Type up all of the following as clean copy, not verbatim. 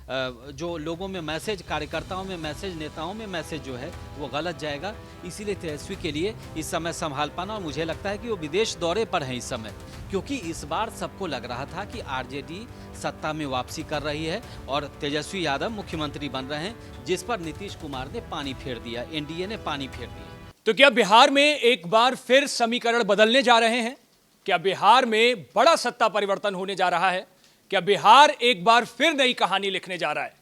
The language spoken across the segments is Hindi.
जो लोगों में मैसेज, कार्यकर्ताओं में मैसेज, नेताओं में मैसेज जो है वो गलत जाएगा। इसीलिए तेजस्वी के लिए इस समय संभाल पाना, और मुझे लगता है कि वो विदेश दौरे पर हैं इस समय, क्योंकि इस बार सबको लग रहा था कि आरजेडी सत्ता में वापसी कर रही है और तेजस्वी यादव मुख्यमंत्री बन रहे हैं, जिस पर नीतीश कुमार ने पानी फेर दिया, एनडीए ने पानी फेर दिया। तो क्या बिहार में एक बार फिर समीकरण बदलने जा रहे हैं? क्या बिहार में बड़ा सत्ता परिवर्तन होने जा रहा है? क्या बिहार एक बार फिर नई कहानी लिखने जा रहा है?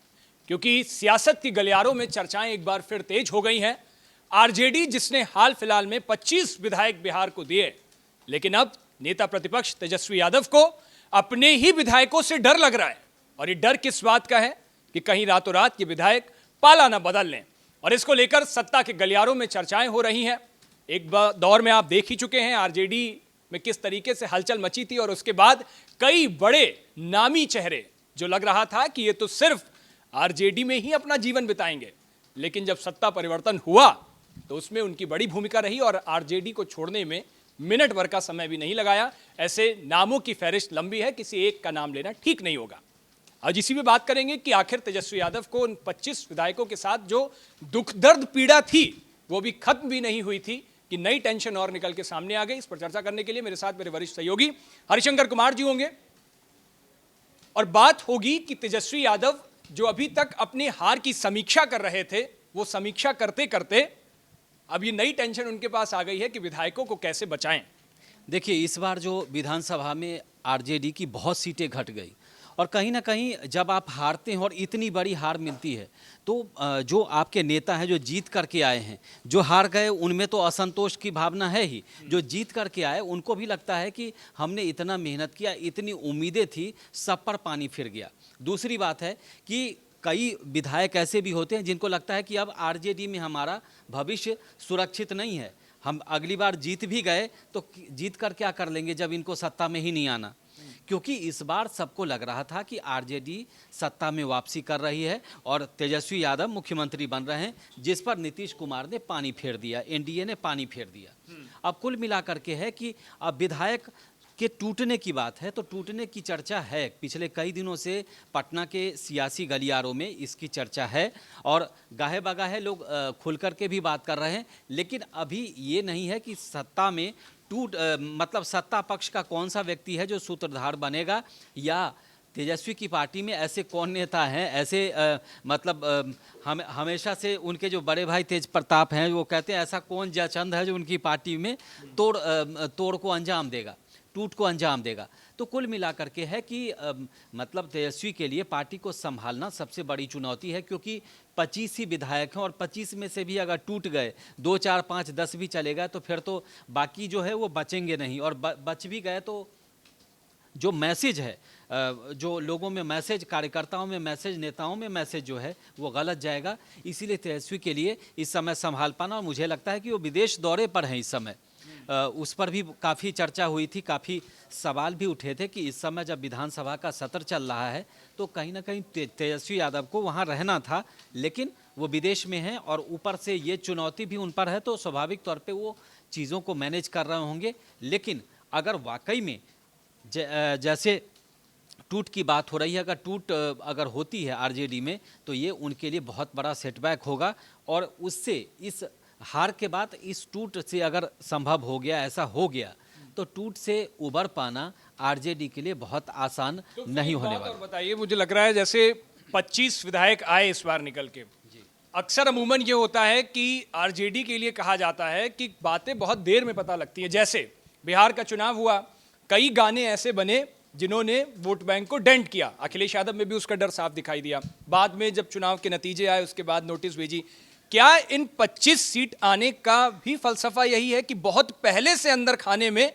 क्योंकि सियासत की गलियारों में चर्चाएं एक बार फिर तेज हो गई हैं। आरजेडी जिसने हाल फिलहाल में 25 विधायक बिहार को दिए, लेकिन अब नेता प्रतिपक्ष तेजस्वी यादव को अपने ही विधायकों से डर लग रहा है। और ये डर किस बात का है कि कहीं रातों रात ये विधायक पाला ना बदल लें, और इसको लेकर सत्ता के गलियारों में चर्चाएं हो रही हैं। एक दौर में आप देख ही चुके हैं आरजेडी में किस तरीके से हलचल मची थी, और उसके बाद कई बड़े नामी चेहरे जो लग रहा था कि ये तो सिर्फ आरजेडी में ही अपना जीवन बिताएंगे, लेकिन जब सत्ता परिवर्तन हुआ तो उसमें उनकी बड़ी भूमिका रही और आरजेडी को छोड़ने में मिनट भर का समय भी नहीं लगाया। ऐसे नामों की फहरिस्त लंबी है, किसी एक का नाम लेना ठीक नहीं होगा। आज इसी में बात करेंगे कि आखिर तेजस्वी यादव को उन 25 विधायकों के साथ जो दुख दर्द पीड़ा थी वो भी खत्म भी नहीं हुई थी, कि नई टेंशन और निकल के सामने आ गई। इस पर चर्चा करने के लिए मेरे साथ मेरे वरिष्ठ सहयोगी हरिशंकर कुमार जी होंगे, और बात होगी कि तेजस्वी यादव जो अभी तक अपनी हार की समीक्षा कर रहे थे, वो समीक्षा करते करते अब ये नई टेंशन उनके पास आ गई है कि विधायकों को कैसे बचाएं। देखिए, इस बार जो विधानसभा में आरजेडी की बहुत सीटें घट गई, और कहीं ना कहीं जब आप हारते हैं और इतनी बड़ी हार मिलती है तो जो आपके नेता हैं जो जीत करके आए हैं, जो हार गए उनमें तो असंतोष की भावना है ही, जो जीत करके आए उनको भी लगता है कि हमने इतना मेहनत किया, इतनी उम्मीदें थी, सब पर पानी फिर गया। दूसरी बात है कि कई विधायक ऐसे भी होते हैं जिनको लगता है कि अब आरजेडी में हमारा भविष्य सुरक्षित नहीं है, हम अगली बार जीत भी गए तो जीत कर क्या कर लेंगे जब इनको सत्ता में ही नहीं आना। क्योंकि इस बार सबको लग रहा था कि आरजेडी सत्ता में वापसी कर रही है और तेजस्वी यादव मुख्यमंत्री बन रहे हैं, जिस पर नीतीश कुमार ने पानी फेर दिया, एनडीए ने पानी फेर दिया। अब कुल मिलाकर के है कि अब विधायक के टूटने की बात है, तो टूटने की चर्चा है, पिछले कई दिनों से पटना के सियासी गलियारों में इसकी चर्चा है, और गाहे बगाहे लोग खुल कर के भी बात कर रहे हैं। लेकिन अभी ये नहीं है कि सत्ता में मतलब सत्ता पक्ष का कौन सा व्यक्ति है जो सूत्रधार बनेगा, या तेजस्वी की पार्टी में ऐसे कौन नेता हैं, ऐसे हमेशा से उनके जो बड़े भाई तेज प्रताप हैं वो कहते हैं ऐसा कौन जयचंद है जो उनकी पार्टी में तोड़ को अंजाम देगा, टूट को अंजाम देगा। तो कुल मिलाकर के है कि मतलब तेजस्वी के लिए पार्टी को संभालना सबसे बड़ी चुनौती है, क्योंकि 25 ही विधायक हैं और 25 में से भी अगर टूट गए 2, 4, 5, 10 भी चलेगा तो फिर तो बाकी जो है वो बचेंगे नहीं, और बच भी गए तो जो मैसेज है, जो लोगों में मैसेज, कार्यकर्ताओं में मैसेज, नेताओं में मैसेज जो है वो गलत जाएगा। इसीलिए तेजस्वी के लिए इस समय संभाल पाना, और मुझे लगता है कि वो विदेश दौरे पर हैं इस समय, उस पर भी काफ़ी चर्चा हुई थी, काफ़ी सवाल भी उठे थे कि इस समय जब विधानसभा का सत्र चल रहा है तो कहीं ना कहीं तेजस्वी यादव को वहाँ रहना था, लेकिन वो विदेश में हैं और ऊपर से ये चुनौती भी उन पर है, तो स्वाभाविक तौर पे वो चीज़ों को मैनेज कर रहे होंगे। लेकिन अगर वाकई में जैसे टूट की बात हो रही है, अगर टूट अगर होती है आरजेडी में तो ये उनके लिए बहुत बड़ा सेटबैक होगा, और उससे इस हार के बाद इस टूट से अगर संभव हो गया, ऐसा हो गया, तो टूट से उबर पाना आरजेडी के लिए बहुत आसान तो नहीं होने वाला। बताइए, मुझे लग रहा है जैसे 25 विधायक आए इस बार निकल के, अक्सर अमूमन ये होता है कि आरजेडी के लिए कहा जाता है कि बातें बहुत देर में पता लगती हैं। जैसे बिहार का चुनाव हुआ, कई गाने ऐसे बने जिन्होंने वोट बैंक को डेंट किया, अखिलेश यादव में भी उसका डर साफ दिखाई दिया। बाद में जब चुनाव के नतीजे आए उसके बाद नोटिस भेजी। क्या इन 25 सीट आने का भी फलसफा यही है कि बहुत पहले से अंदर खाने में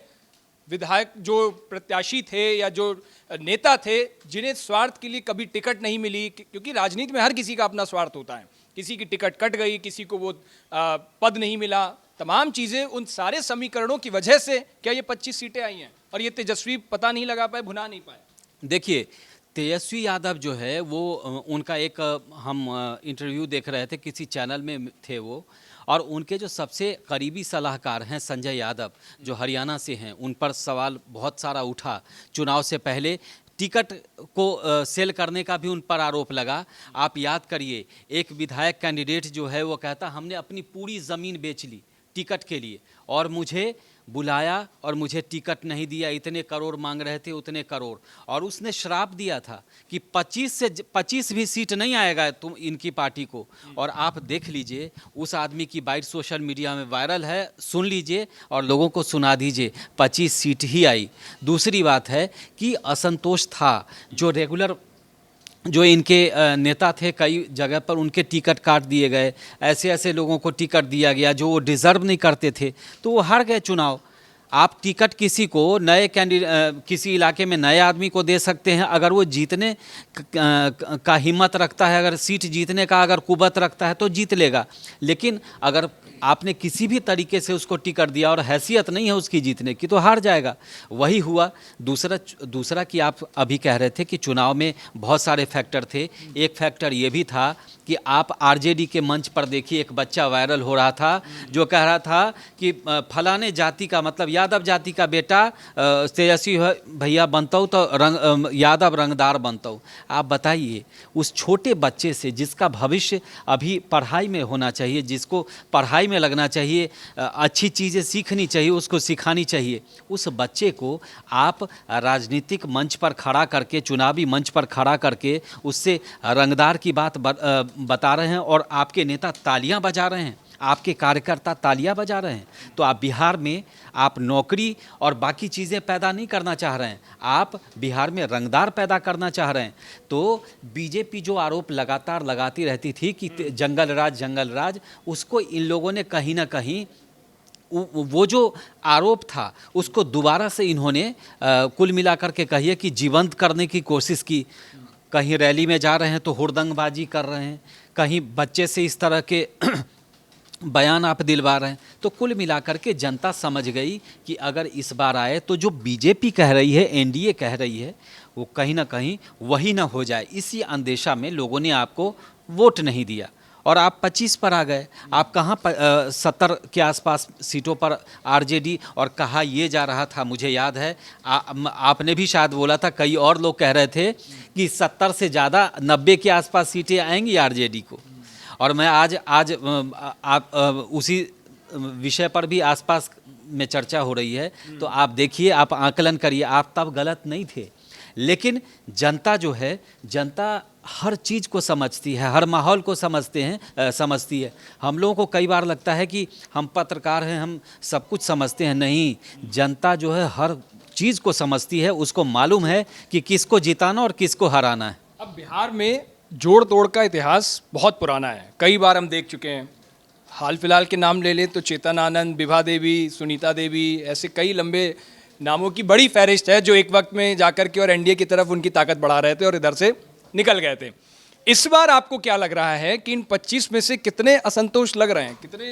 विधायक जो प्रत्याशी थे या जो नेता थे, जिन्हें स्वार्थ के लिए कभी टिकट नहीं मिली, क्योंकि राजनीति में हर किसी का अपना स्वार्थ होता है, किसी की टिकट कट गई, किसी को वो पद नहीं मिला, तमाम चीज़ें, उन सारे समीकरणों की वजह से क्या ये 25 सीटें आई हैं और ये तेजस्वी पता नहीं लगा पाए, भुना नहीं पाए? देखिए, तेजस्वी यादव जो है वो उनका एक हम इंटरव्यू देख रहे थे, किसी चैनल में थे वो, और उनके जो सबसे करीबी सलाहकार हैं संजय यादव जो हरियाणा से हैं, उन पर सवाल बहुत सारा उठा चुनाव से पहले टिकट को सेल करने का भी उन पर आरोप लगा। आप याद करिए, एक विधायक कैंडिडेट जो है वो कहता हमने अपनी पूरी ज़मीन बेच ली टिकट के लिए और मुझे बुलाया और मुझे टिकट नहीं दिया, इतने करोड़ मांग रहे थे, उतने करोड़, और उसने श्राप दिया था कि 25 भी सीट नहीं आएगा तुम इनकी पार्टी को। और आप देख लीजिए, उस आदमी की बाइट सोशल मीडिया में वायरल है, सुन लीजिए और लोगों को सुना दीजिए, 25 सीट ही आई। दूसरी बात है कि असंतोष था, जो रेगुलर जो इनके नेता थे कई जगह पर उनके टिकट काट दिए गए, ऐसे ऐसे लोगों को टिकट दिया गया जो वो डिज़र्व नहीं करते थे, तो वो हार गए चुनाव। आप टिकट किसी को नए किसी इलाके में नए आदमी को दे सकते हैं अगर वो जीतने का हिम्मत रखता है, अगर सीट जीतने का अगर कुवत रखता है तो जीत लेगा। लेकिन अगर आपने किसी भी तरीके से उसको टिकट दिया और हैसियत नहीं है उसकी जीतने की, तो हार जाएगा। वही हुआ। दूसरा कि आप अभी कह रहे थे कि चुनाव में बहुत सारे फैक्टर थे। एक फैक्टर ये भी था कि आप आरजेडी के मंच पर देखिए, एक बच्चा वायरल हो रहा था जो कह रहा था कि फलाने जाति का, मतलब यादव जाति का बेटा तेजस्वी भैया बनता तो यादव रंगदार बनता। आप बताइए, उस छोटे बच्चे से जिसका भविष्य अभी पढ़ाई में होना चाहिए, जिसको पढ़ाई में लगना चाहिए, अच्छी चीज़ें सीखनी चाहिए, उसको सिखानी चाहिए, उस बच्चे को आप राजनीतिक मंच पर खड़ा करके, चुनावी मंच पर खड़ा करके उससे रंगदार की बात बता रहे हैं और आपके नेता तालियां बजा रहे हैं, आपके कार्यकर्ता तालियां बजा रहे हैं। तो आप बिहार में आप नौकरी और बाकी चीज़ें पैदा नहीं करना चाह रहे हैं, आप बिहार में रंगदार पैदा करना चाह रहे हैं। तो बीजेपी जो आरोप लगातार लगाती रहती थी कि जंगल राज, उसको इन लोगों ने कहीं ना कहीं वो जो आरोप था उसको दोबारा से इन्होंने कुल मिलाकर के कहिए कि जीवंत करने की कोशिश की। कहीं रैली में जा रहे हैं तो हुड़दंगबाजी कर रहे हैं, कहीं बच्चे से इस तरह के बयान आप दिलवा रहे हैं। तो कुल मिलाकर के जनता समझ गई कि अगर इस बार आए तो जो बीजेपी कह रही है, एनडीए कह रही है, वो कहीं ना कहीं वही ना हो जाए। इसी अंदेशा में लोगों ने आपको वोट नहीं दिया और आप 25 पर आ गए। आप कहाँ 70 के आसपास सीटों पर आरजेडी, और कहा ये जा रहा था, मुझे याद है आपने भी शायद बोला था, कई और लोग कह रहे थे कि 70 से ज़्यादा 90 के आसपास सीटें आएंगी आरजेडी को। और मैं आज आप उसी विषय पर भी आसपास में चर्चा हो रही है। तो आप देखिए, आप आकलन करिए, आप तब गलत नहीं थे। लेकिन जनता जो है, जनता हर चीज़ को समझती है, हर माहौल को समझती है। हम लोगों को कई बार लगता है कि हम पत्रकार हैं, हम सब कुछ समझते हैं। नहीं, जनता जो है हर चीज़ को समझती है, उसको मालूम है कि किसको जिताना और किसको हराना है। अब बिहार में जोड़ तोड़ का इतिहास बहुत पुराना है, कई बार हम देख चुके हैं। हाल फिलहाल के नाम ले लें तो चेतन आनंद, विभा देवी, सुनीता देवी, ऐसे कई लंबे नामों की बड़ी फहरिस्त है जो एक वक्त में जाकर के और एनडीए की तरफ उनकी ताकत बढ़ा रहे थे और इधर से निकल गए थे। इस बार आपको क्या लग रहा है कि इन 25 में से कितने असंतोष लग रहे हैं, कितने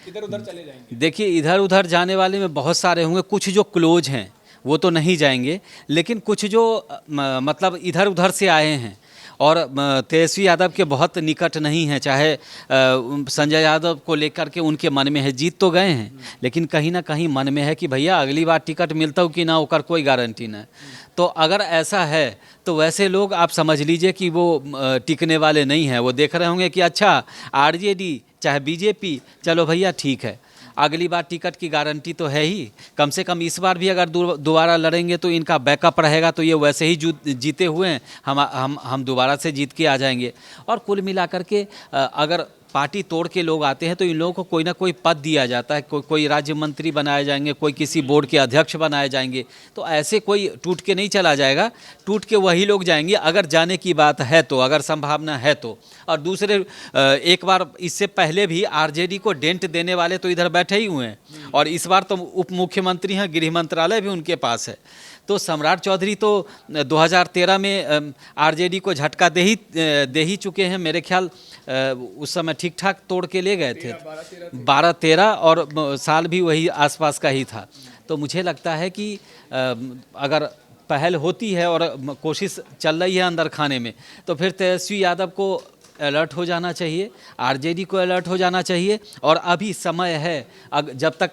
इधर उधर चले जाएंगे? देखिए, इधर उधर जाने वाले में बहुत सारे होंगे, कुछ जो क्लोज हैं वो तो नहीं जाएंगे, लेकिन कुछ जो मतलब इधर उधर से आए हैं और तेजस्वी यादव के बहुत निकट नहीं हैं, चाहे संजय यादव को लेकर के उनके मन में है, जीत तो गए हैं लेकिन कहीं ना कहीं मन में है कि भैया अगली बार टिकट मिलता हो कि ना, होकर कोई गारंटी ना। तो अगर ऐसा है तो वैसे लोग आप समझ लीजिए कि वो टिकने वाले नहीं हैं। वो देख रहे होंगे कि अच्छा आरजेडी चाहे बीजेपी, चलो भैया ठीक है, अगली बार टिकट की गारंटी तो है ही, कम से कम इस बार भी अगर दोबारा लड़ेंगे तो इनका बैकअप रहेगा, तो ये वैसे ही जीते हुए हैं, हम दोबारा से जीत के आ जाएंगे। और कुल मिलाकर के अगर पार्टी तोड़ के लोग आते हैं तो इन लोगों को कोई ना कोई पद दिया जाता है, कोई राज्य मंत्री बनाए जाएंगे, कोई किसी बोर्ड के अध्यक्ष बनाए जाएंगे। तो ऐसे कोई टूट के नहीं चला जाएगा, टूट के वही लोग जाएंगे अगर जाने की बात है तो, अगर संभावना है तो। और दूसरे, एक बार इससे पहले भी आरजेडी को डेंट देने वाले तो इधर बैठे ही हुए हैं और इस बार तो उप मुख्यमंत्री हैं, गृह मंत्रालय भी उनके पास है। तो सम्राट चौधरी तो 2013 में आरजेडी को झटका दे ही चुके हैं। मेरे ख्याल उस समय ठीक ठाक तोड़ के ले गए थे, 12-13, और साल भी वही आसपास का ही था। तो मुझे लगता है कि अगर पहल होती है और कोशिश चल रही है अंदर खाने में, तो फिर तेजस्वी यादव को अलर्ट हो जाना चाहिए, आरजेडी को अलर्ट हो जाना चाहिए। और अभी समय है, जब तक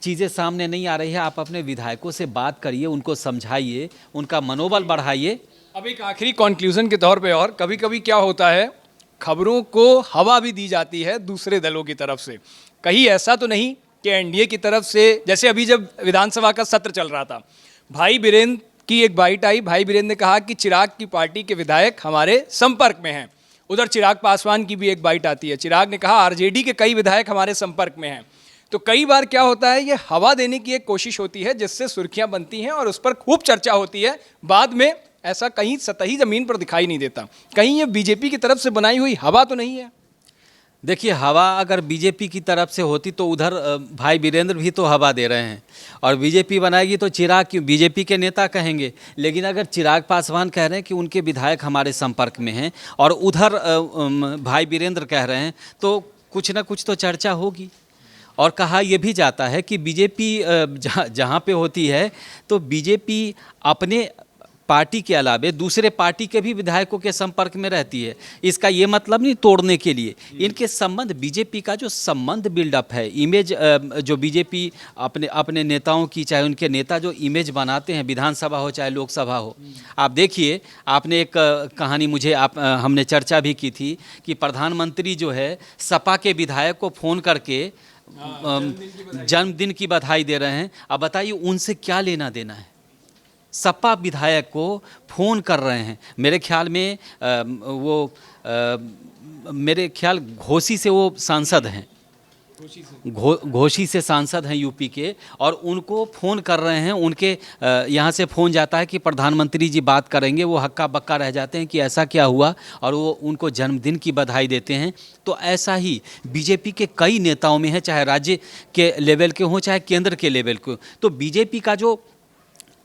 चीज़ें सामने नहीं आ रही है, आप अपने विधायकों से बात करिए, उनको समझाइए, उनका मनोबल बढ़ाइए। अब एक आखिरी कंक्लूजन के तौर पे, और कभी कभी क्या होता है, खबरों को हवा भी दी जाती है दूसरे दलों की तरफ से। कहीं ऐसा तो नहीं कि एनडीए की तरफ से, जैसे अभी जब विधानसभा का सत्र चल रहा था, भाई बीरेंद्र की एक बाइट आई, भाई बीरेंद्र ने कहा कि चिराग की पार्टी के विधायक हमारे संपर्क में हैं। उधर चिराग पासवान की भी एक बाइट आती है, चिराग ने कहा आरजेडी के कई विधायक हमारे संपर्क में हैं। तो कई बार क्या होता है, ये हवा देने की एक कोशिश होती है जिससे सुर्खियां बनती हैं और उस पर खूब चर्चा होती है, बाद में ऐसा कहीं सतही जमीन पर दिखाई नहीं देता। कहीं ये बीजेपी की तरफ से बनाई हुई हवा तो नहीं है? देखिए, हवा अगर बीजेपी की तरफ से होती तो उधर भाई बीरेंद्र भी तो हवा दे रहे हैं, और बीजेपी बनाएगी तो चिराग क्यों, बीजेपी के नेता कहेंगे। लेकिन अगर चिराग पासवान कह रहे हैं कि उनके विधायक हमारे संपर्क में हैं और उधर भाई बीरेंद्र कह रहे हैं, तो कुछ ना कुछ तो चर्चा होगी। और कहा यह भी जाता है कि बीजेपी जहाँ पे होती है तो बीजेपी अपने पार्टी के अलावे दूसरे पार्टी के भी विधायकों के संपर्क में रहती है। इसका ये मतलब नहीं तोड़ने के लिए, इनके संबंध, बीजेपी का जो संबंध बिल्डअप है, इमेज जो बीजेपी अपने नेताओं की, चाहे उनके नेता जो इमेज बनाते हैं, विधानसभा हो चाहे लोकसभा हो। आप देखिए, आपने एक कहानी मुझे हमने चर्चा भी की थी कि प्रधानमंत्री जो है सपा के विधायक को फ़ोन करके जन्मदिन की बधाई दे रहे हैं। अब बताइए उनसे क्या लेना देना है? सपा विधायक को फ़ोन कर रहे हैं, मेरे ख्याल में मेरे ख्याल घोसी से वो सांसद हैं, घोसी से सांसद हैं यूपी के, और उनको फ़ोन कर रहे हैं। उनके यहाँ से फ़ोन जाता है कि प्रधानमंत्री जी बात करेंगे, वो हक्का बक्का रह जाते हैं कि ऐसा क्या हुआ, और वो उनको जन्मदिन की बधाई देते हैं। तो ऐसा ही बीजेपी के कई नेताओं में है, चाहे राज्य के लेवल के हों चाहे केंद्र के लेवल के। तो बीजेपी का जो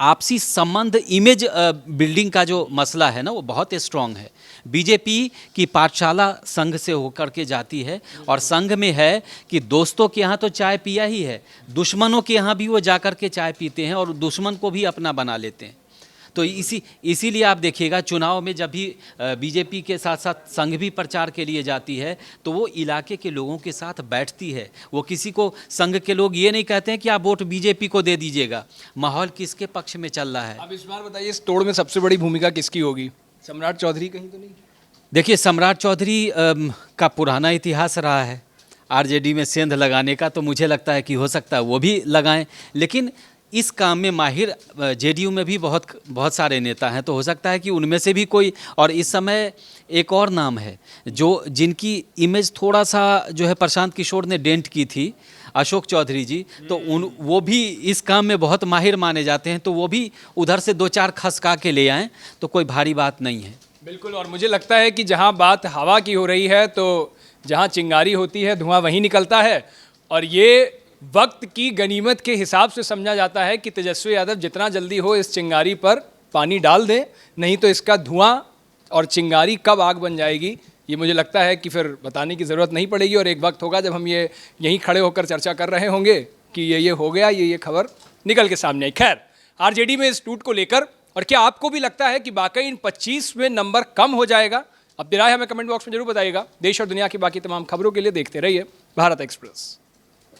आपसी संबंध, इमेज बिल्डिंग का जो मसला है ना, वो बहुत स्ट्रांग है। बीजेपी की पाठशाला संघ से होकर के जाती है, और संघ में है कि दोस्तों के यहाँ तो चाय पिया ही है, दुश्मनों के यहाँ भी वो जाकर के चाय पीते हैं और दुश्मन को भी अपना बना लेते हैं। तो इसीलिए आप देखिएगा चुनाव में जब भी बीजेपी के साथ साथ संघ भी प्रचार के लिए जाती है तो वो इलाके के लोगों के साथ बैठती है। वो किसी को, संघ के लोग ये नहीं कहते हैं कि आप वोट बीजेपी को दे दीजिएगा। माहौल किसके पक्ष में चल रहा है? अब इस बार बताइए, इस तोड़ में सबसे बड़ी भूमिका किसकी होगी? सम्राट चौधरी कहीं तो नहीं? देखिए, सम्राट चौधरी का पुराना इतिहास रहा है आरजेडी में सेंध लगाने का, तो मुझे लगता है कि हो सकता है वो भी लगाएं। लेकिन इस काम में माहिर जेडीयू में भी बहुत सारे नेता हैं, तो हो सकता है कि उनमें से भी कोई। और इस समय एक और नाम है जिनकी इमेज थोड़ा सा जो है प्रशांत किशोर ने डेंट की थी, अशोक चौधरी जी। तो वो भी इस काम में बहुत माहिर माने जाते हैं, तो वो भी उधर से दो चार खसका के ले आएँ तो कोई भारी बात नहीं है। बिल्कुल। और मुझे लगता है कि जहाँ बात हवा की हो रही है, तो जहाँ चिंगारी होती है धुआं वहीं निकलता है। और ये वक्त की गनीमत के हिसाब से समझा जाता है कि तेजस्वी यादव जितना जल्दी हो इस चिंगारी पर पानी डाल दें, नहीं तो इसका धुआं और चिंगारी कब आग बन जाएगी ये मुझे लगता है कि फिर बताने की ज़रूरत नहीं पड़ेगी। और एक वक्त होगा जब हम ये यहीं खड़े होकर चर्चा कर रहे होंगे कि ये हो गया, ये खबर निकल के सामने आई। खैर, आरजेडी में इस टूट को लेकर, और क्या आपको भी लगता है कि वाकई इन 25 में नंबर कम हो जाएगा? अपनी राय हमें कमेंट बॉक्स में जरूर बताइएगा। देश और दुनिया की बाकी तमाम खबरों के लिए देखते रहिए भारत एक्सप्रेस।